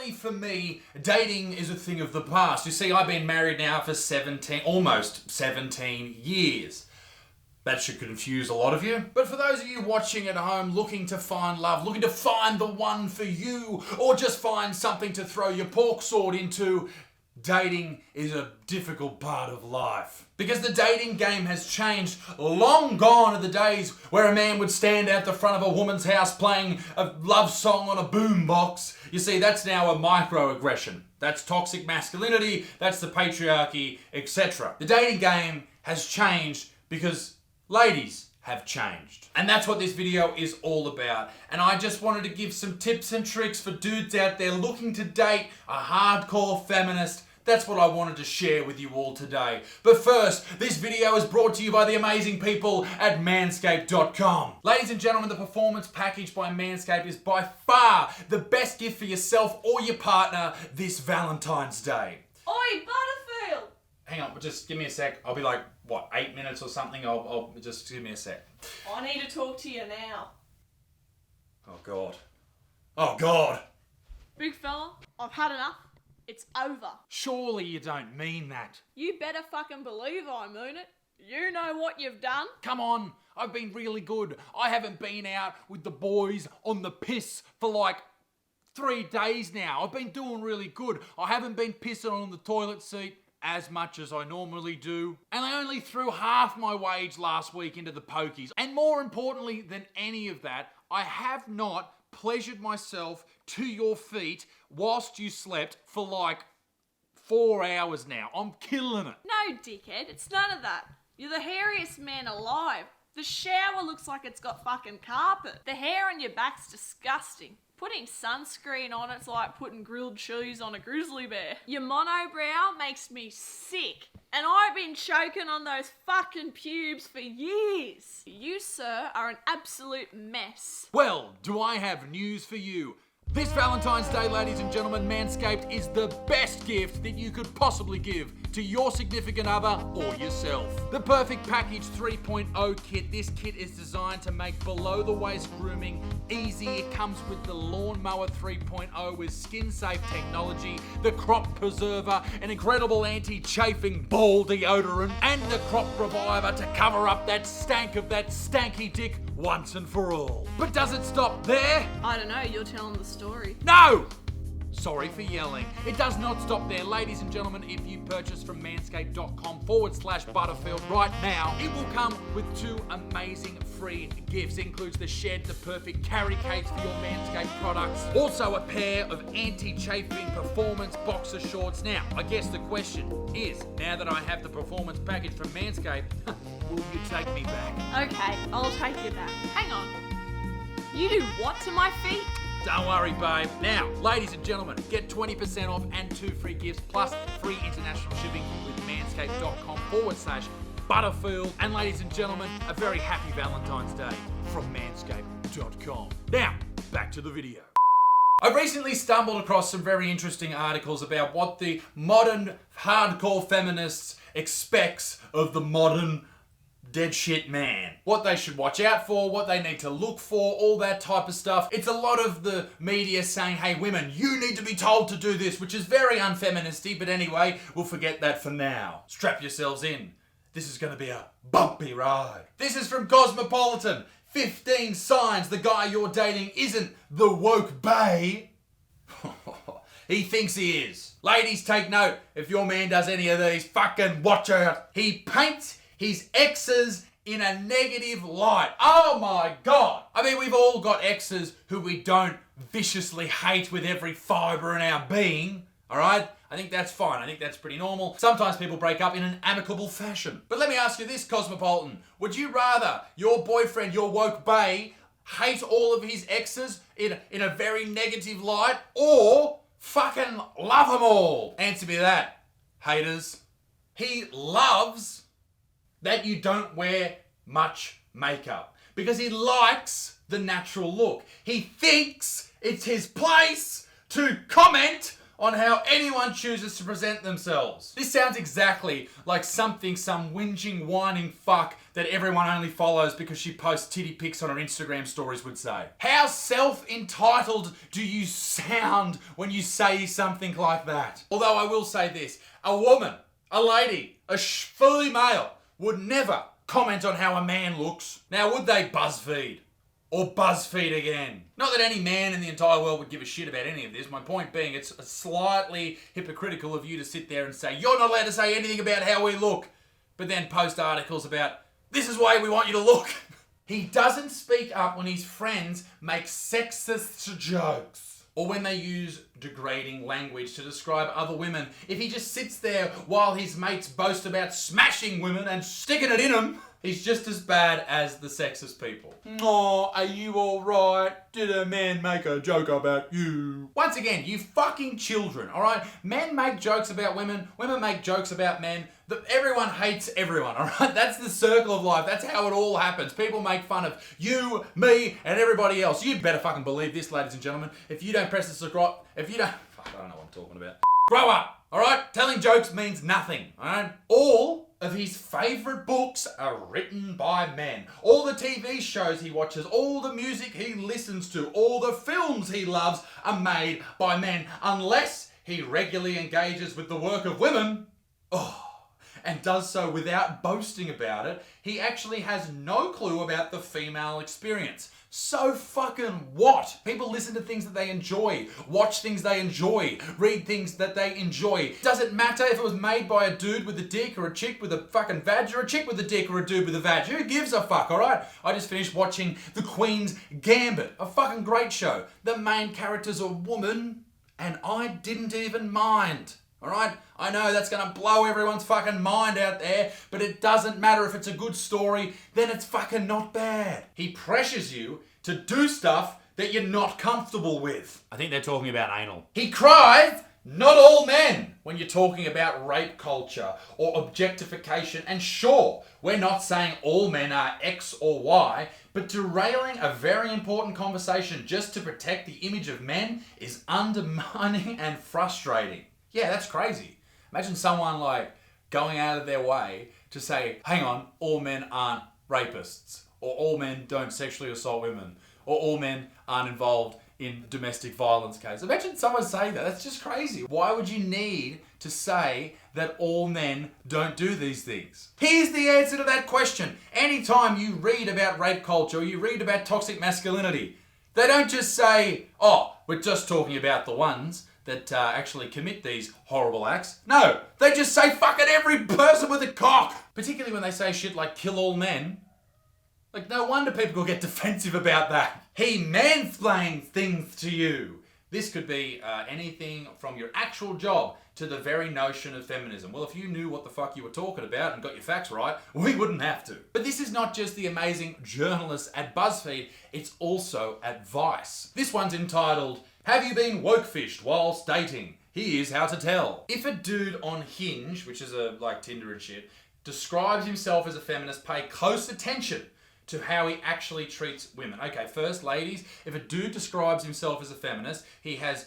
Sadly for me, dating is a thing of the past. You see, I've been married now for almost 17 years. That should confuse a lot of you. But for those of you watching at home looking to find love, looking to find the one for you, or just find something to throw your pork sword into, dating is a difficult part of life. Because the dating game has changed. Long gone are the days where a man would stand out the front of a woman's house playing a love song on a boombox. You see, that's now a microaggression. That's toxic masculinity, that's the patriarchy, etc. The dating game has changed because ladies have changed. And that's what this video is all about. And I just wanted to give some tips and tricks for dudes out there looking to date a hardcore feminist. That's what I wanted to share with you all today. But first, this video is brought to you by the amazing people at MANSCAPED.com. Ladies and gentlemen, the performance package by Manscaped is by far the best gift for yourself or your partner this Valentine's Day. Oi, Butterfield! Hang on, just give me a sec. I'll be like, what, 8 minutes or something? I'll just give me a sec. I need to talk to you now. Oh God. Oh God. Big fella, I've had enough. It's over. Surely you don't mean that. You better fucking believe I mean it. You know what you've done? Come on, I've been really good. I haven't been out with the boys on the piss for like 3 days now. I've been doing really good. I haven't been pissing on the toilet seat as much as I normally do. And I only threw half my wage last week into the pokies. And more importantly than any of that, I have not pleasured myself to your feet whilst you slept for like 4 hours now. I'm killing it. No, dickhead, it's none of that. You're the hairiest man alive. The shower looks like it's got fucking carpet. The hair on your back's disgusting. Putting sunscreen on it's like putting grilled cheese on a grizzly bear. Your monobrow makes me sick. And I've been choking on those fucking pubes for years. You, sir, are an absolute mess. Well, do I have news for you? This Valentine's Day, ladies and gentlemen, Manscaped is the best gift that you could possibly give to your significant other or yourself. The Perfect Package 3.0 kit. This kit is designed to make below-the-waist grooming easy. It comes with the Lawnmower 3.0 with skin-safe technology, the Crop Preserver, an incredible anti-chafing ball deodorant, and the Crop Reviver to cover up that stank of that stanky dick once and for all. But does it stop there? I don't know, you're telling the story. No! Sorry for yelling. It does not stop there. Ladies and gentlemen, if you purchase from manscaped.com/Butterfield right now, it will come with 2 amazing free gifts. It includes the Shed, the perfect carry case for your Manscaped products. Also a pair of anti-chafing performance boxer shorts. Now, I guess the question is, now that I have the performance package from Manscaped, will you take me back? Okay, I'll take you back. Hang on. You do what to my feet? Don't worry, babe. Now, ladies and gentlemen, get 20% off and 2 free gifts plus free international shipping with manscaped.com/Butterfield. And ladies and gentlemen, a very happy Valentine's Day from manscaped.com. Now, back to the video. I've recently stumbled across some very interesting articles about what the modern hardcore feminists expects of the modern dead shit man. What they should watch out for, what they need to look for, all that type of stuff. It's a lot of the media saying, hey women, you need to be told to do this, which is very unfeministy, but anyway, we'll forget that for now. Strap yourselves in. This is going to be a bumpy ride. This is from Cosmopolitan. 15 signs the guy you're dating isn't the woke bae. He thinks he is. Ladies, take note. If your man does any of these, fucking watch out. He paints his exes in a negative light. Oh my God. I mean, we've all got exes who we don't viciously hate with every fibre in our being, all right? I think that's fine. I think that's pretty normal. Sometimes people break up in an amicable fashion. But let me ask you this, Cosmopolitan. Would you rather your boyfriend, your woke bae, hate all of his exes in a very negative light, or fucking love them all? Answer me that, haters. He loves that you don't wear much makeup because he likes the natural look. He thinks it's his place to comment on how anyone chooses to present themselves. This sounds exactly like something some whinging, whining fuck that everyone only follows because she posts titty pics on her Instagram stories would say. How self-entitled do you sound when you say something like that? Although I will say this, a woman, a lady, a fully male would never comment on how a man looks. Now, would they BuzzFeed? Or BuzzFeed again? Not that any man in the entire world would give a shit about any of this. My point being, it's slightly hypocritical of you to sit there and say, you're not allowed to say anything about how we look, but then post articles about, this is the way we want you to look. He doesn't speak up when his friends make sexist jokes or when they use degrading language to describe other women. If he just sits there while his mates boast about smashing women and sticking it in them, he's just as bad as the sexist people. Oh, are you alright? Did a man make a joke about you? Once again, you fucking children, alright? Men make jokes about women, women make jokes about men. Everyone hates everyone, alright? That's the circle of life. That's how it all happens. People make fun of you, me, and everybody else. You better fucking believe this, ladies and gentlemen. If you don't press the subscribe, if you don't... Fuck, I don't know what I'm talking about. Grow up, alright? Telling jokes means nothing, alright? All of his favourite books are written by men. All the TV shows he watches, all the music he listens to, all the films he loves are made by men. Unless he regularly engages with the work of women, and does so without boasting about it, he actually has no clue about the female experience. So fucking what? People listen to things that they enjoy, watch things they enjoy, read things that they enjoy. Does it matter if it was made by a dude with a dick or a chick with a fucking vag or a chick with a dick or a dude with a vag? Who gives a fuck, alright? I just finished watching The Queen's Gambit, a fucking great show. The main character's a woman, and I didn't even mind. Alright? I know that's gonna blow everyone's fucking mind out there, but it doesn't matter if it's a good story, then it's fucking not bad. He pressures you to do stuff that you're not comfortable with. I think they're talking about anal. He cries, not all men, when you're talking about rape culture or objectification. And sure, we're not saying all men are X or Y, but derailing a very important conversation just to protect the image of men is undermining and frustrating. Yeah, that's crazy. Imagine someone like going out of their way to say, hang on, all men aren't rapists, or all men don't sexually assault women, or all men aren't involved in domestic violence cases. Imagine someone saying that. That's just crazy. Why would you need to say that all men don't do these things? Here's the answer to that question. Anytime you read about rape culture or you read about toxic masculinity, they don't just say, oh, we're just talking about the ones that actually commit these horrible acts. No, they just say fucking every person with a cock. Particularly when they say shit like kill all men. Like, no wonder people get defensive about that. He mansplains things to you. This could be anything from your actual job to the very notion of feminism. Well, if you knew what the fuck you were talking about and got your facts right, we wouldn't have to. But this is not just the amazing journalists at BuzzFeed, it's also at Vice. This one's entitled, Have You Been Woke-fished Whilst Dating? Here's how to tell. If a dude on Hinge, which is like Tinder and shit, describes himself as a feminist, pay close attention to how he actually treats women. Okay, first, ladies, if a dude describes himself as a feminist, he has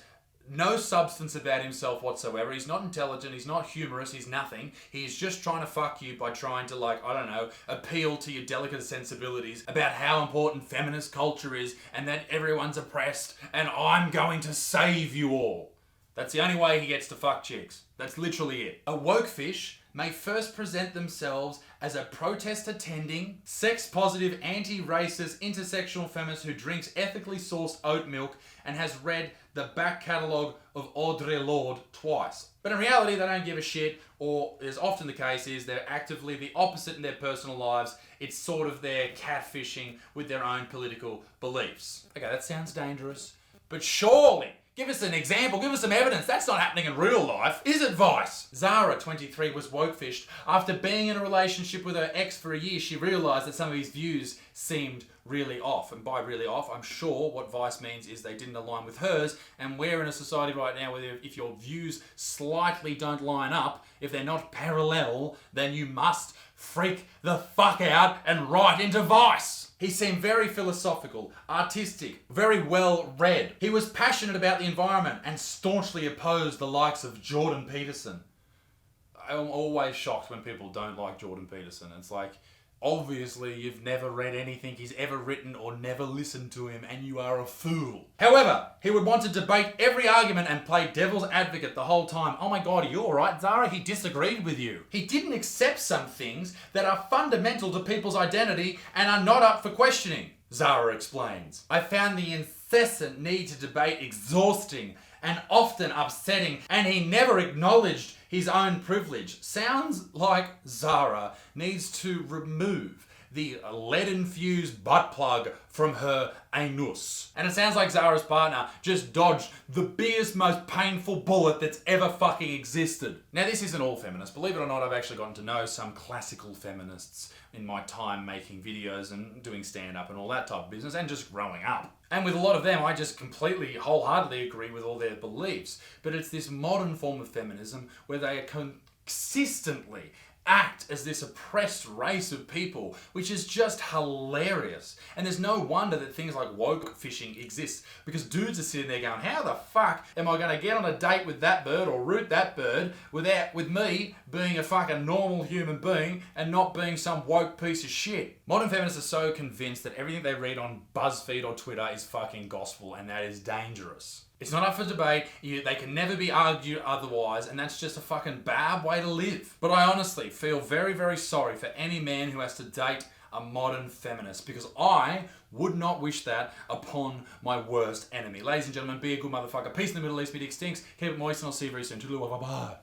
no substance about himself whatsoever. He's not intelligent, he's not humorous, he's nothing. He's just trying to fuck you by trying to, like, I don't know, appeal to your delicate sensibilities about how important feminist culture is and that everyone's oppressed and I'm going to save you all. That's the only way he gets to fuck chicks. That's literally it. A woke fish may first present themselves as a protest-attending, sex-positive, anti-racist, intersectional feminist who drinks ethically sourced oat milk and has read the back catalogue of Audre Lorde twice. But in reality, they don't give a shit, or as often the case is, they're actively the opposite in their personal lives. It's sort of their catfishing with their own political beliefs. Okay, that sounds dangerous, but surely, give us an example, give us some evidence. That's not happening in real life. Is it Vice? Zara, 23, was woke-fished. After being in a relationship with her ex for a year, she realised that some of his views seemed really off. And by really off, I'm sure what Vice means is they didn't align with hers. And we're in a society right now where if your views slightly don't line up, if they're not parallel, then you must freak the fuck out and write into Vice. He seemed very philosophical, artistic, very well read. He was passionate about the environment and staunchly opposed the likes of Jordan Peterson. I'm always shocked when people don't like Jordan Peterson. It's like, obviously you've never read anything he's ever written or never listened to him, and you are a fool. However, he would want to debate every argument and play devil's advocate the whole time. Oh my god, are you alright, Zara? He disagreed with you. He didn't accept some things that are fundamental to people's identity and are not up for questioning, Zara explains. I found the incessant need to debate exhausting and often upsetting, and he never acknowledged his own privilege. Sounds like Zara needs to remove the lead-infused butt plug from her anus. And it sounds like Zara's partner just dodged the biggest, most painful bullet that's ever fucking existed. Now, this isn't all feminists. Believe it or not, I've actually gotten to know some classical feminists in my time making videos and doing stand-up and all that type of business, and just growing up. And with a lot of them, I just completely, wholeheartedly agree with all their beliefs. But it's this modern form of feminism where they consistently act as this oppressed race of people, which is just hilarious. And there's no wonder that things like woke fishing exist, because dudes are sitting there going, how the fuck am I going to get on a date with that bird or root that bird with me being a fucking normal human being and not being some woke piece of shit? Modern feminists are so convinced that everything they read on BuzzFeed or Twitter is fucking gospel, and that is dangerous. It's not up for debate, they can never be argued otherwise, and that's just a fucking bad way to live. But I honestly feel very, very sorry for any man who has to date a modern feminist, because I would not wish that upon my worst enemy. Ladies and gentlemen, be a good motherfucker. Peace in the Middle East, be dick stinks. Keep it moist, and I'll see you very soon. Toodaloo, bye bye.